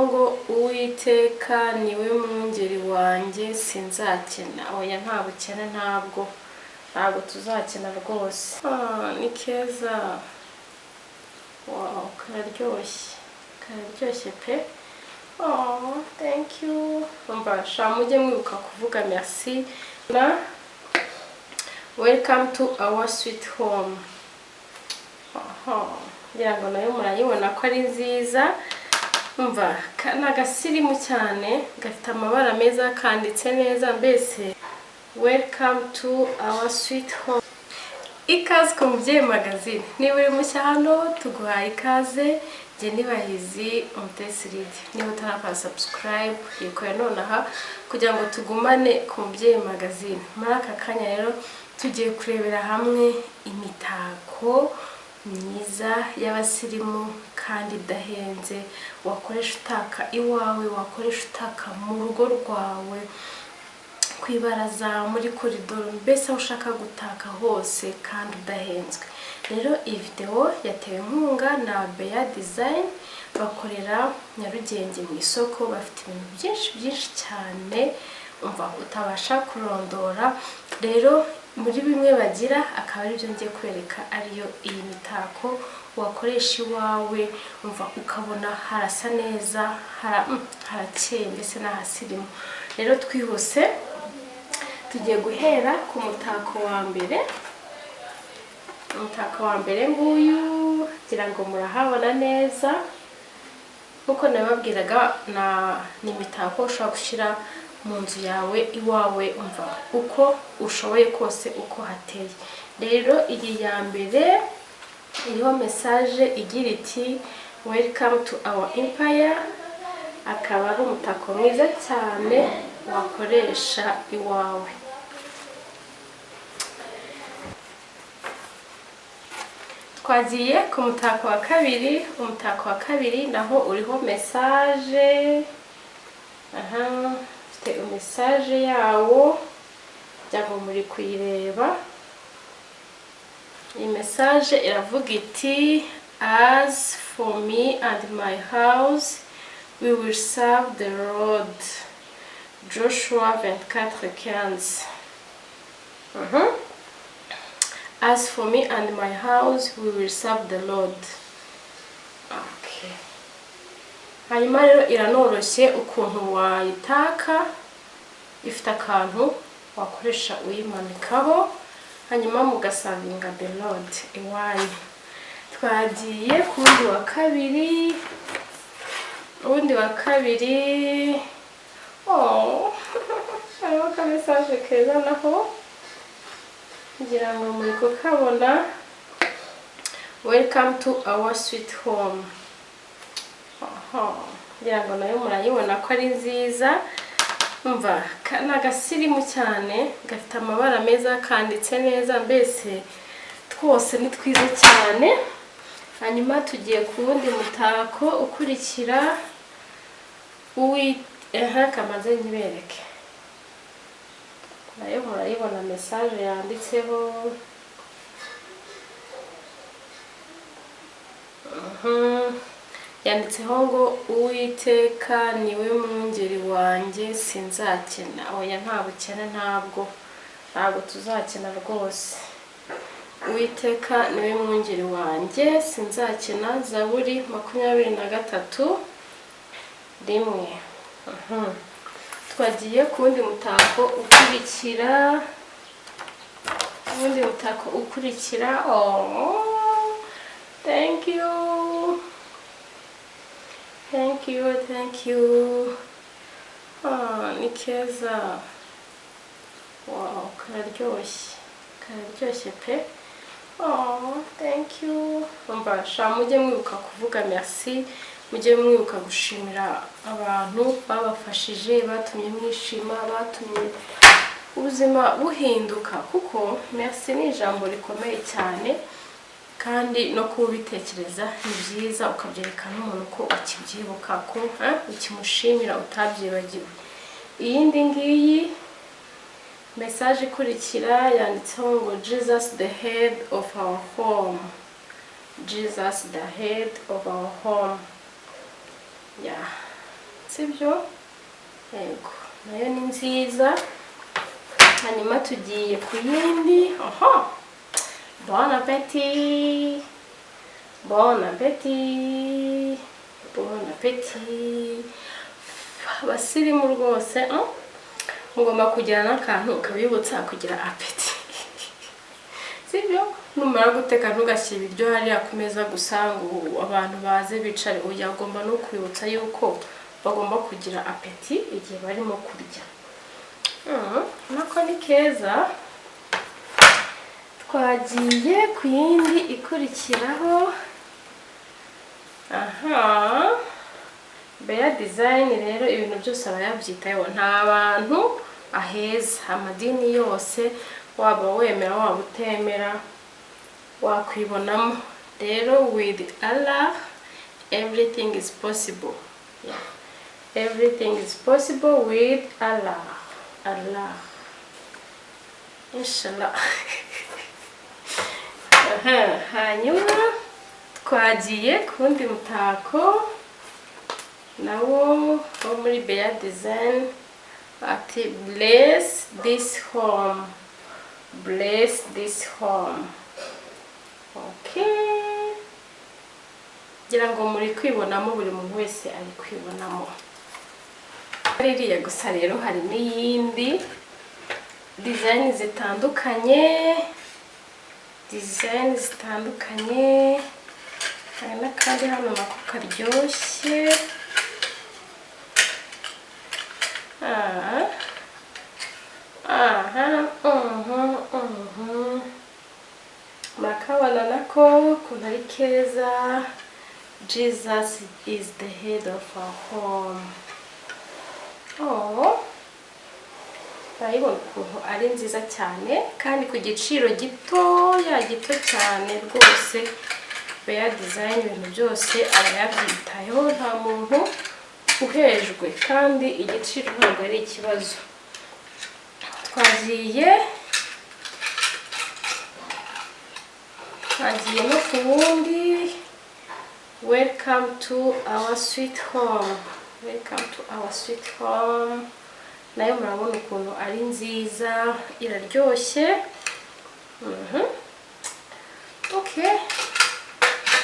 ngo uwiteka niwe mwungeri wanjye sinzakena. Oya nta bukene, ntabwo tuzakena rwose. Ni keza. Wow, kararyoshye pe. Thank you. Mbasha mujye mwibuka kuvuga merci na welcome to our sweet home. Ngira ngo nayo murayibona ko ari nziza. Umva kana gasirimu cyane, gafite amabara meza, kanditse neza, mbese welcome to our sweet home. Ikaze ku mubyeyimagazine. Niba uri mushya hano tuguhaye ikaze. Je nibahizi umutesiridi. Niba utarakora subscribe yikore nonaha kugira ngo tugumane ku mubyeyimagazine. Muri aka kanya rero tugiye kurebera hamwe imitako myiza y'abasirimu kandi idahenze wakoresha utaka iwawe, wakoresha utaka mu rugo rwawe, kwibaraza, muri koridoro, mbese aho ushaka gutaka hose kandi udahenzwe. Rero iyi video yatewe inkunga na Beya Design, bakorera Nyarugenge mu isoko, bafite ibintu byinshi cyane umva utabasha kurondora. Rero muri bimwe bagira akaba ari byo ngiye kwereka, ariyo iyi mitako wakoresha iwawe umva ukabona harasa neza, harakeye, mbese n'ahasirimu. Rero twihuse tugiye guhera ku mutako wa mbere. Umutako wa mbere nguyu ngira ngo murahabona neza. Nkuko nababwiraga ni imitako ushobora gushyira mu nzu yawe iwawe umva uko ushoboye kose, uko hateye. Rero iyi ya mbere iriho message igira iti welcome to our empire. Akaba ari umutako mwiza cyane wakoresha iwawe. Twagiye ku mutako wa kabiri. Umutako wa kabiri naho uriho message. Mfite message yawo cyangwa muri kuyireba. Iyi message iravuga iti as for me and my house we will serve the Lord. Joshua 24:15. As for me and my house we will serve the Lord. Okay. Hanyuma rero iranoroshye ukuntu wayitaka, ifite akantu wakoresha uyimanikaho, hanyuma mugasavinga the Lord iwanyu. Twagiye ku wundi wa kabiri. Uwundi wa kabiri hariho ka message keza naho ngira ngo muri kukabona. Welcome to our sweet home. Ngira ngo nayo murayibona ko ari nziza. Umva kana gasirimu cyane, gafite amabara meza, kanditse neza, mbese twose ni twiza cyane. Hanyuma tugiye ku wundi mutako ukurikira. Kamaze nyibereke. Nayo murayibona message yanditseho. Yanditseho ngo uwiteka niwe mwungeri wanjye sinzakena. Oya nta bukene, ntabwo tuzakena rwose. Uwiteka niwe mwungeri wanjye sinzakena. Zaburi 23:1. Twagiye ku wundi mutako ukurikira. Thank you. Ni keza. Wow, kararyoshye pe. Thank you. Mbasha mujye mwibuka kuvuga merci, mujye mwibuka gushimira abantu babafashije, batumye mwishima, batumye ubuzima buhinduka, kuko merci ni ijambo rikomeye cyane, kandi no kubitekereza ni byiza ukabyereka n'umuntu ko ukibyibuka, ko ukimushimira utabyibagiwe. Iyindi ngiyi message ikurikira yanditseho ngo Jesus the head of our home. Jesus the head of our home. Yeah. sibyo? Yego, nayo ni nziza. Hanyuma tugiye ku yindi. Bon appétit, bon appétit, bon appétit. Abasirimu rwose ngomba kugira n'akantu kabibutsa kugira appétit. Sibyo? Numara guteka ntugashyira ibiryo hariya ku meza gusa ngo abantu baze bicare. Oya, ugomba no kwibutsa yuko bagomba kugira appétit igihe barimo kurya. Nako ni keza. Twagiye ku yindi ikurikiraho. Beya design rero ibintu byose abayabyitayeho, nta bantu aheza. Amadini yose waba wemera waba utemera wakwibonamo. Rero with Allah everything is possible. Yeah. Everything is possible with Allah. Allah. Inshallah. Hanyuma twagiye kundi mutako nawo wo muri Beya design ati bless this home. Bless this home. Okay. Gira ngo muri kwibonamo, buri muntu wese ari kwibonamo. Ririya gusa rero hari n'iyindi design zitandukanye. Hari n'akandi hano nako karyoshye. Murakabona nako ukuntu ari keza. Jesus is the head of our home. Urabibona ukuntu ari nziza cyane kandi ku giciro gito cyane rwose. Beya design ibintu byose aba yabyitayeho, nta muntu uhejwe kandi igiciro ntabwo ari ikibazo. Twagiye no ku wundi. Welcome to our sweet home. Welcome to our sweet home. Nayo murabona ukuntu ari nziza, iraryoshye. Okay.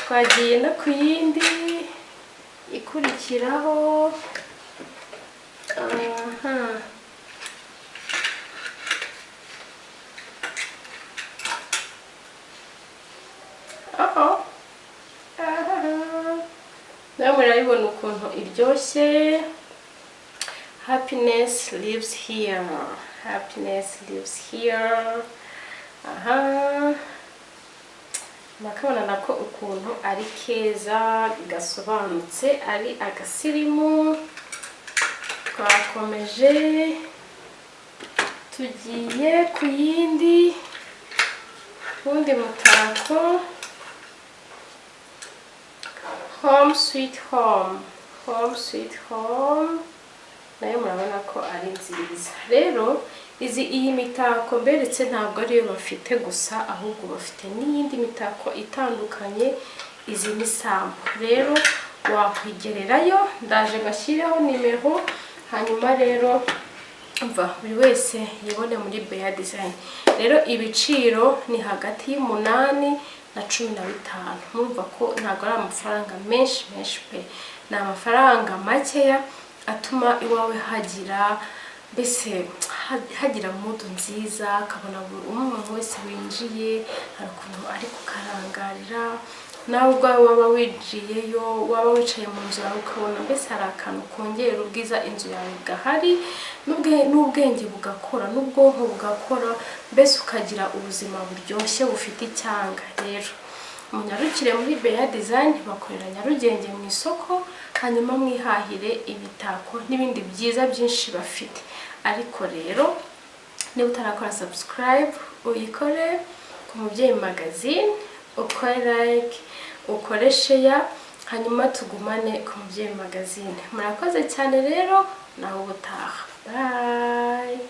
Twagiye no ku yindi ikurikiraho. Nayo murabibona ukuntu iryoshye. Happiness lives here. Happiness lives here. Murakabona nako ukuntu ari keza gasobanutse, ari agasirimu. Twakomeje tugiye ku yindi. Undi mutako. Home sweet home. Home sweet home. Nayo murabona ko ari nziza. Rero iyi mitako mberetse ntabwo ariyo bafite gusa, ahubwo bafite n'iyindi mitako itandukanye. Izi ni sample. Rero wakwigererayo, ndaje bashyireho nimero. Hanyuma rero umva buri wese yibone muri Beya design. Rero ibiciro ni hagati y'8 na 15. Murumva ko ntabwo ari amafaranga menshi pe. Ni amafaranga makeya atuma iwawe hagira mood nziza, akabona buri umuntu wese winjiye hari ukuntu ari kukarangarira. Nawe ubwawe waba winjiyeyo, waba wicaye mu nzu yawe ukabona mbese hari akantu kongera ubwiza inzu yawe gahari, n'ubwenge bugakora, n'ubwonko bugakora, mbese ukagira ubuzima buryoshye bufite icyanga. Rero munyarukire muri Beya design, bakorera Nyarugenge mu isoko. Hanyuma mwihahire imitako n'ibindi byiza byinshi bafite. Ariko rero niba utarakora subscribe uyikore ku Umubyeyimagazine, ukore like, ukore share, hanyuma tugumane ku Umubyeyimagazine. Murakoze cyane rero, naho ubutaha. Bye.